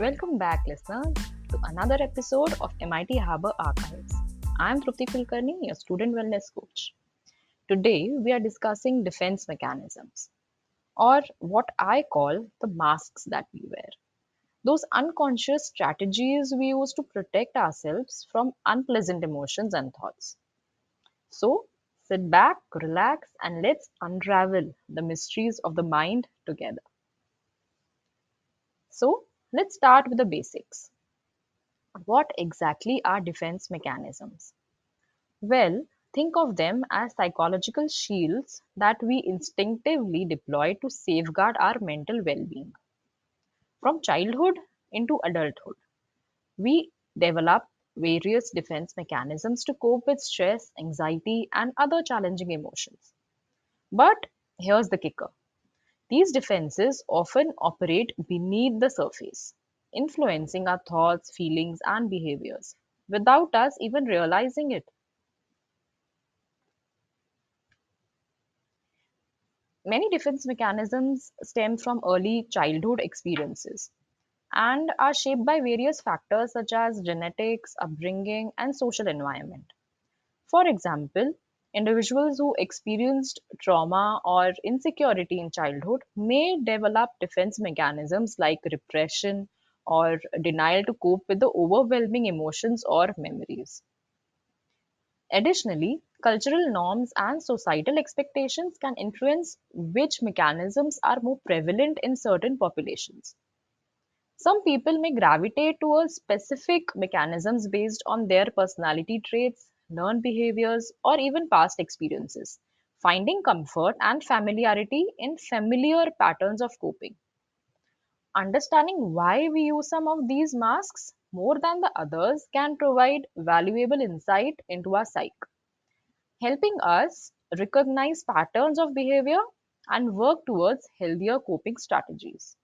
Welcome back, listeners, to another episode of MIT Harbour Archives. I'm Trupti Kulkarni, your student wellness coach. Today, we are discussing defense mechanisms, or what I call the masks that we wear. Those unconscious strategies we use to protect ourselves from unpleasant emotions and thoughts. So, sit back, relax, and let's unravel the mysteries of the mind together. So, let's start with the basics. What exactly are defense mechanisms? Well, think of them as psychological shields that we instinctively deploy to safeguard our mental well being. From childhood into adulthood, we develop various defense mechanisms to cope with stress, anxiety, and other challenging emotions. But here's the kicker: these defenses often operate beneath the surface, influencing our thoughts, feelings, and behaviors without us even realizing it. Many defense mechanisms stem from early childhood experiences and are shaped by various factors such as genetics, upbringing, and social environment. For example, individuals who experienced trauma or insecurity in childhood may develop defense mechanisms like repression or denial to cope with the overwhelming emotions or memories. Additionally, cultural norms and societal expectations can influence which mechanisms are more prevalent in certain populations. Some people may gravitate towards specific mechanisms based on their personality traits, learned behaviors, or even past experiences, finding comfort and familiarity in familiar patterns of coping. Understanding why we use some of these masks more than the others can provide valuable insight into our psyche, helping us recognize patterns of behavior and work towards healthier coping strategies.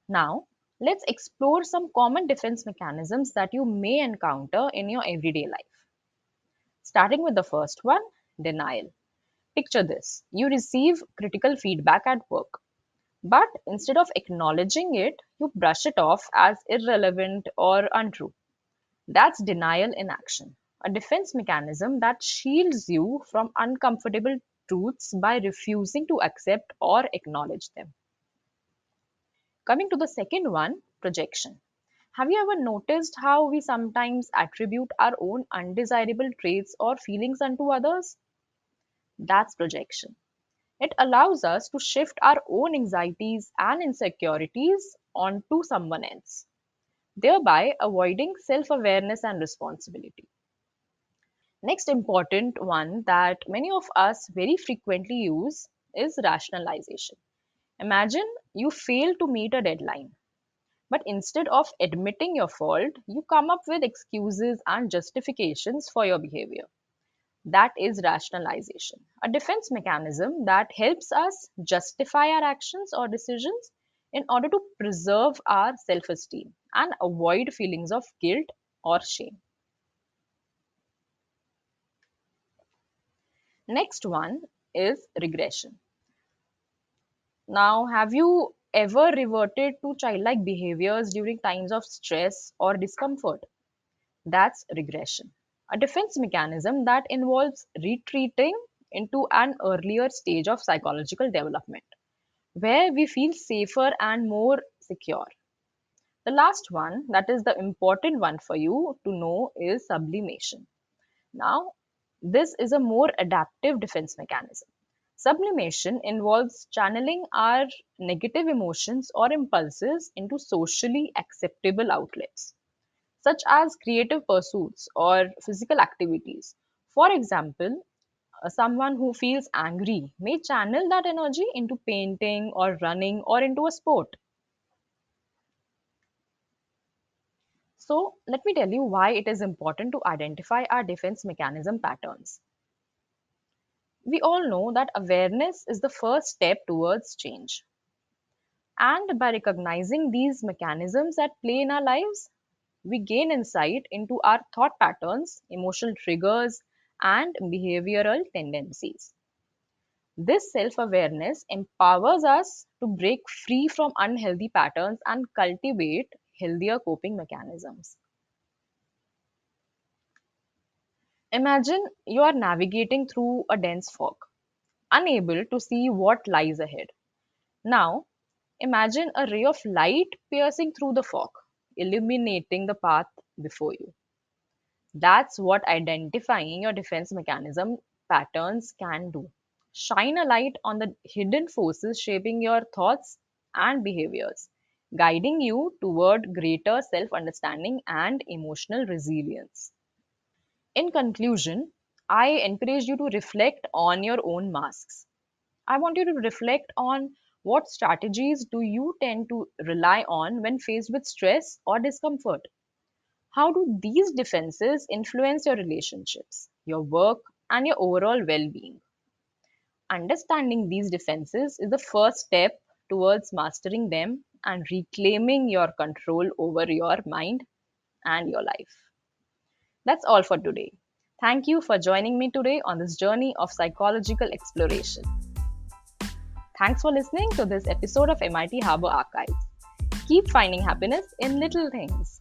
Now, let's explore some common defense mechanisms that you may encounter in your everyday life. Starting with the first one, denial. Picture this: you receive critical feedback at work, but instead of acknowledging it, you brush it off as irrelevant or untrue. That's denial in action, a defense mechanism that shields you from uncomfortable truths by refusing to accept or acknowledge them. Coming to the second one, projection. Have you ever noticed how we sometimes attribute our own undesirable traits or feelings unto others? That's projection. It allows us to shift our own anxieties and insecurities onto someone else, thereby avoiding self awareness and responsibility. Next important one that many of us very frequently use is rationalization. Imagine you fail to meet a deadline, but instead of admitting your fault, you come up with excuses and justifications for your behavior. That is rationalization, a defense mechanism that helps us justify our actions or decisions in order to preserve our self esteem and avoid feelings of guilt or shame. Next one is regression. Now, have you ever reverted to childlike behaviors during times of stress or discomfort? That's regression, a defense mechanism that involves retreating into an earlier stage of psychological development where we feel safer and more secure. The last one, that is the important one for you to know, is sublimation. Now, this is a more adaptive defense mechanism. Sublimation involves channeling our negative emotions or impulses into socially acceptable outlets, such as creative pursuits or physical activities. For example, someone who feels angry may channel that energy into painting or running or into a sport. So, let me tell you why it is important to identify our defense mechanism patterns. We all know that awareness is the first step towards change. And by recognizing these mechanisms at play in our lives, we gain insight into our thought patterns, emotional triggers, and behavioral tendencies. This self awareness empowers us to break free from unhealthy patterns and cultivate healthier coping mechanisms. Imagine you are navigating through a dense fog, unable to see what lies ahead. Now, imagine a ray of light piercing through the fog, illuminating the path before you. That's what identifying your defense mechanism patterns can do. Shine a light on the hidden forces shaping your thoughts and behaviors, guiding you toward greater self understanding and emotional resilience. In conclusion, I encourage you to reflect on your own masks. I want you to reflect on what strategies do you tend to rely on when faced with stress or discomfort. How do these defenses influence your relationships, your work, and your overall well being? Understanding these defenses is the first step towards mastering them and reclaiming your control over your mind and your life. That's all for today. Thank you for joining me today on this journey of psychological exploration. Thanks for listening to this episode of MIT Harbour Archives. Keep finding happiness in little things.